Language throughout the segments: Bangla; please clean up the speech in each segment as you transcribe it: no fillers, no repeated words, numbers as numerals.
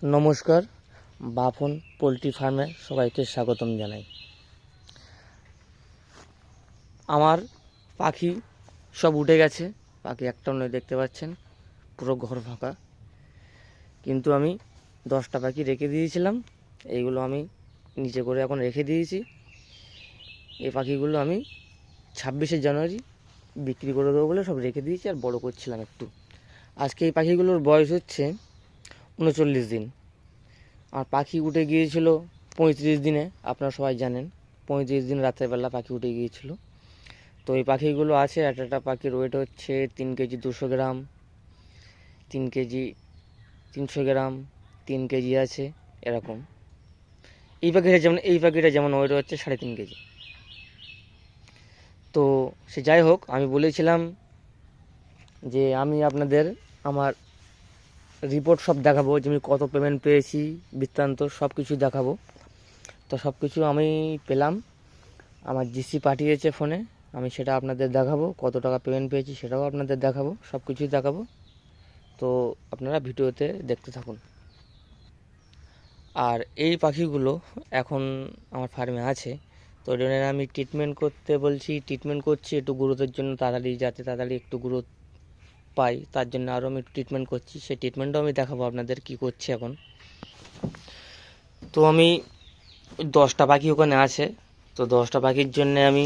নমস্কার, বাপন পোলট্রি ফার্মে সবাইকে স্বাগতম জানাই। আমার পাখি সব উঠে গেছে, পাখি একটাও নয়, দেখতে পাচ্ছেন পুরো ঘর ফাঁকা। কিন্তু আমি 10টা পাখি রেখে দিয়েছিলাম, এইগুলো আমি নিচে করে এখন রেখে দিয়েছি। এই পাখিগুলো আমি 26শে জানুয়ারি বিক্রি করে দেবো বলে সব রেখে দিয়েছি, আর বড় করছিলাম একটু। আজকে এই পাখিগুলোর বয়স হচ্ছে 39 দিন। আর পাখি উঠে গিয়েছিল 35 দিনে, আপনারা সবাই জানেন 35 দিন রাত্রেবেলা পাখি উঠে গিয়েছিল। তো এই পাখিগুলো আছে, একটা পাখির ওয়েট হচ্ছে 3 কেজি 200 গ্রাম, 3 কেজি 300 গ্রাম, 3 কেজি আছে এরকম। এই পাখিটা যেমন ওয়েট হচ্ছে 3.5 কেজি। তো সে যাই হোক, আমি বলেছিলাম যে আমি আপনাদের আমার রিপোর্ট সব দেখাবো, যে আমি কত পেমেন্ট পেয়েছি, বৃত্তান্ত সব কিছু দেখাবো। তো সব কিছু আমি পেলাম, আমার জিসি পাঠিয়েছে ফোনে, আমি সেটা আপনাদের দেখাবো। কত টাকা পেমেন্ট পেয়েছি সেটাও আপনাদের দেখাবো, সব কিছুই দেখাবো। তো আপনারা ভিডিওতে দেখতে থাকুন। আর এই পাখিগুলো এখন আমার ফার্মে আছে, তো ওই জন্য আমি ট্রিটমেন্ট করতে বলছি, ট্রিটমেন্ট করছি একটু গ্রোথের জন্য, তাড়াতাড়ি যাতে তাড়াতাড়ি একটু গ্রোথ পাই, তার জন্য আরও আমি একটু ট্রিটমেন্ট করছি। সেই ট্রিটমেন্টটাও আমি দেখাবো আপনাদের কী করছি এখন। তো আমি 10টা পাখি ওখানে আছে, তো 10টা পাখির জন্যে আমি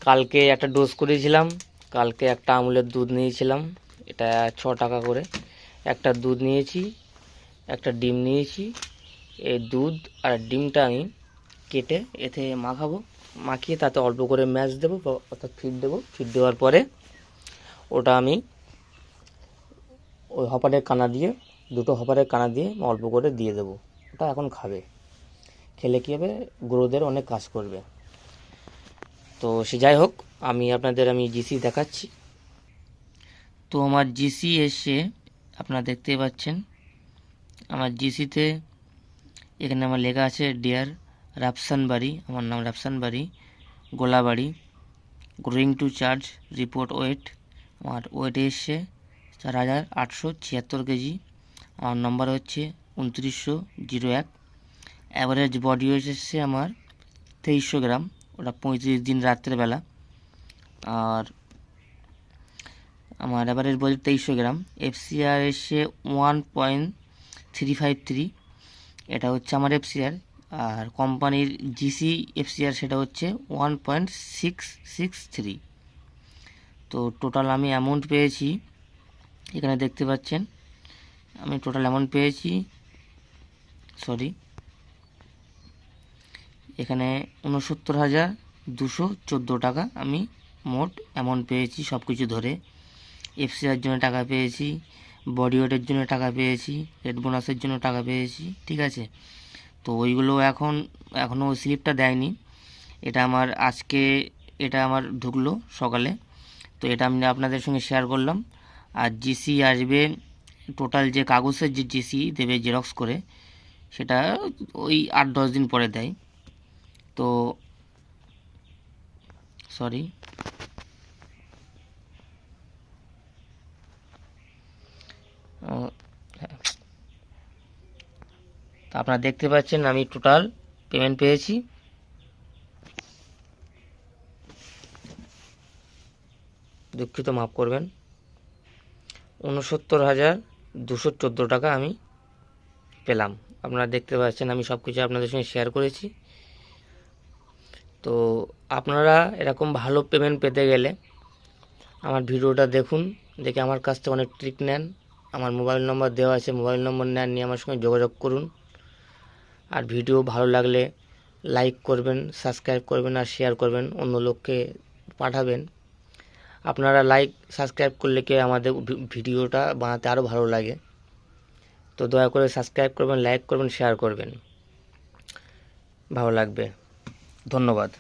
কালকে একটা ডোজ করেছিলাম, কালকে একটা আমুলের দুধ নিয়েছিলাম, এটা 6 টাকা করে। একটা দুধ নিয়েছি, একটা ডিম নিয়েছি। এই দুধ আর ডিমটা আমি কেটে এতে মাখাবো, মাখিয়ে তাতে অল্প করে ম্যাশ দেবো, অর্থাৎ ফিড দেবো। ফিড দেওয়ার পরে ওটা আমি ওই হপারের কানা দিয়ে, দুটো হপারের কানা দিয়ে অল্প করে দিয়ে দেবো। ওটা এখন খাবে, খেলে কী হবে, গ্রোথের অনেক কাজ করবে। তো সে যাই হোক, আমি জিসি দেখাচ্ছি। তো আমার জিসি এসে আপনারা দেখতেই পাচ্ছেন, আমার জিসিতে এখানে আমার লেখা আছে ডিয়ার রাফসান বাড়ি, আমার নাম রাফসান বাড়ি, Golabari, growing to charge, report weight. আমার ওয়েট এসছে 4876 কেজি। আমার নম্বর হচ্ছে 2901। অ্যাভারেজ বডি ওয়েট এসছে আমার 2300 গ্রাম, ওটা 35 দিন রাত্রেবেলা। আর আমার অ্যাভারেজ বডি 2300 গ্রাম। এফসিআর এসছে 1.353, এটা হচ্ছে আমার এফসিআর। আর কোম্পানির জিসি এফসিআর সেটা হচ্ছে 1.663। তো টোটাল আমি অ্যামাউন্ট পেয়েছি, এখানে দেখতে পাচ্ছেন আমি টোটাল অ্যামাউন্ট পেয়েছি, এখানে 69,214 টাকা আমি মোট অ্যামাউন্ট পেয়েছি সব কিছু ধরে। এফসিআর জন্য টাকা পেয়েছি, বডি ওয়েটের জন্য টাকা পেয়েছি, রেড বোনাসের জন্য টাকা পেয়েছি, ঠিক আছে। তো ওইগুলো এখনও ওই স্লিপটা দেয়নি, এটা আমার ঢুকলো সকালে, তো এটা আমি আপনাদের সঙ্গে শেয়ার করলাম। আর জিসি আসবে, টোটাল যে কাগজের যে জিসি দেবে জেরক্স করে, সেটা ওই 8-10 দিন পরে দেয়। তো তা আপনারা দেখতে পাচ্ছেন আমি টোটাল পেমেন্ট পেয়েছি, দুঃখিত মাফ করবেন, 69,214 টাকা আমি পেলাম। আপনারা দেখতে পাচ্ছেন আমি সব কিছু আপনাদের সঙ্গে শেয়ার করেছি। তো আপনারা এরকম ভালো পেমেন্ট পেতে গেলে আমার ভিডিওটা দেখুন, দেখে আমার কাছ থেকে অনেক ট্রিক নেন। আমার মোবাইল নম্বর দেওয়া আছে, মোবাইল নম্বর নেন, নিয়ে আমার সঙ্গে যোগাযোগ করুন। আর ভিডিও ভালো লাগলে লাইক করবেন, সাবস্ক্রাইব করবেন, আর শেয়ার করবেন, অন্য লোককে পাঠাবেন। আপনারা লাইক সাবস্ক্রাইব করলে কি আমাদের ভিডিওটা বানাতে আরও ভালো লাগে। তো দয়া করে সাবস্ক্রাইব করবেন, লাইক করবেন, শেয়ার করবেন, ভালো লাগবে। ধন্যবাদ।